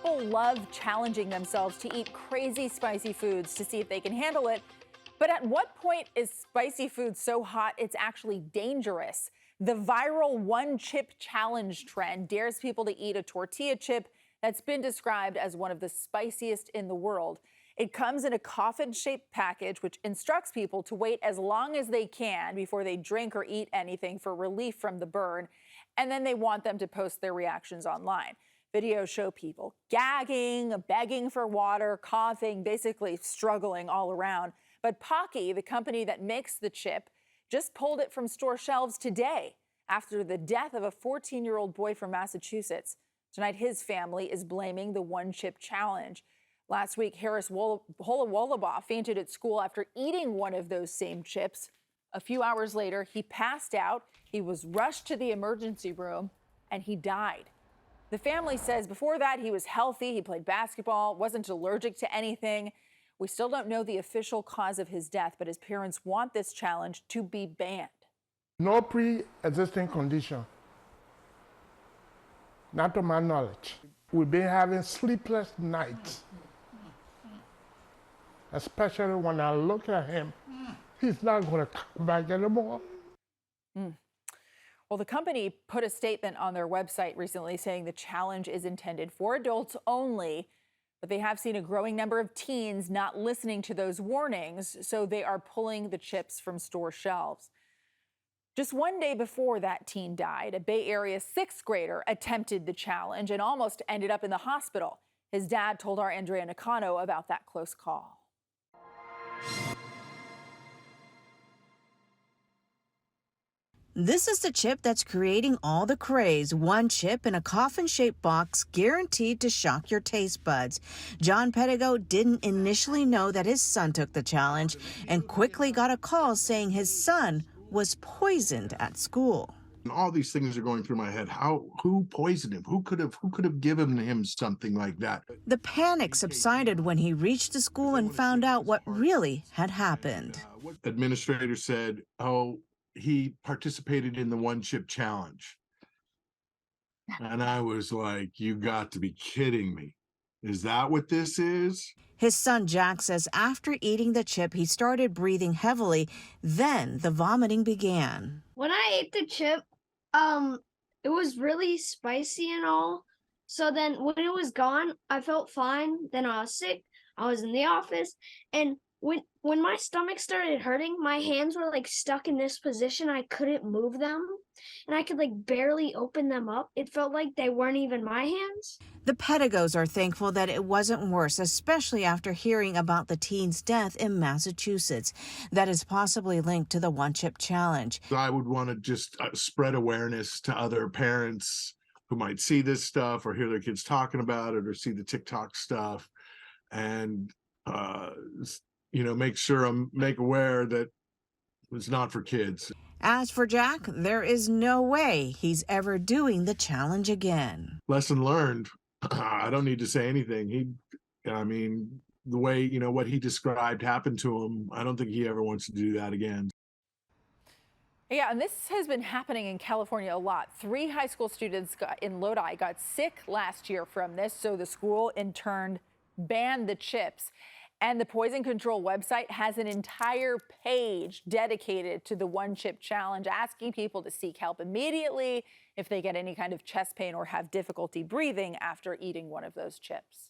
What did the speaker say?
People love challenging themselves to eat crazy spicy foods to see if they can handle it. But at what point is spicy food so hot it's actually dangerous? The viral one chip challenge trend dares people to eat a tortilla chip that's been described as one of the spiciest in the world. It comes in a coffin-shaped package, which instructs people to wait as long as they can before they drink or eat anything for relief from the burn. And then they want them to post their reactions online. Videos show people gagging, begging for water, coughing, basically struggling all around. But Pocky, the company that makes the chip, just pulled it from store shelves today after the death of a 14-year-old boy from Massachusetts. Tonight, his family is blaming the one-chip challenge. Last week, Harris Holowolobaugh fainted at school after eating one of those same chips. A few hours later, he passed out. He was rushed to the emergency room, and he died. The family says before that, he was healthy. He played basketball, wasn't allergic to anything. We still don't know the official cause of his death, but his parents want this challenge to be banned. No pre-existing condition, not to my knowledge. We've been having sleepless nights, especially when I look at him. He's not going to come back anymore. Well, the company put a statement on their website recently saying the challenge is intended for adults only, but they have seen a growing number of teens not listening to those warnings, so they are pulling the chips from store shelves. Just one day before that teen died, a Bay Area sixth grader attempted the challenge and almost ended up in the hospital. His dad told our Andrea Nakano about that close call. This is the chip that's creating all the craze. One chip in a coffin-shaped box guaranteed to shock your taste buds. John Pettigo didn't initially know that his son took the challenge and quickly got a call saying his son was poisoned at school. And all these things are going through my head. Who poisoned him? Who could have given him something like that? The panic subsided when he reached the school and found out what really had happened. Administrator said, "Oh, he participated in the one chip challenge." And I was like, you got to be kidding me. Is that what this is? His son Jack says after eating the chip, he started breathing heavily. Then the vomiting began. When I ate the chip, it was really spicy and all. So then when it was gone, I felt fine. Then I was sick. I was in the office. And when my stomach started hurting, my hands were like stuck in this position. I couldn't move them, and I could like barely open them up. It felt like they weren't even my hands. The Pettigos are thankful that it wasn't worse, especially after hearing about the teen's death in Massachusetts that is possibly linked to the one chip challenge. I would want to just spread awareness to other parents who might see this stuff or hear their kids talking about it or see the TikTok stuff, and make aware that it's not for kids. As for Jack, there is no way he's ever doing the challenge again. Lesson learned. I don't need to say anything. The way, what he described happened to him, I don't think he ever wants to do that again. Yeah, and this has been happening in California a lot. 3 high school students in Lodi got sick last year from this, so the school in turn banned the chips. And the Poison Control website has an entire page dedicated to the one chip challenge, asking people to seek help immediately if they get any kind of chest pain or have difficulty breathing after eating one of those chips.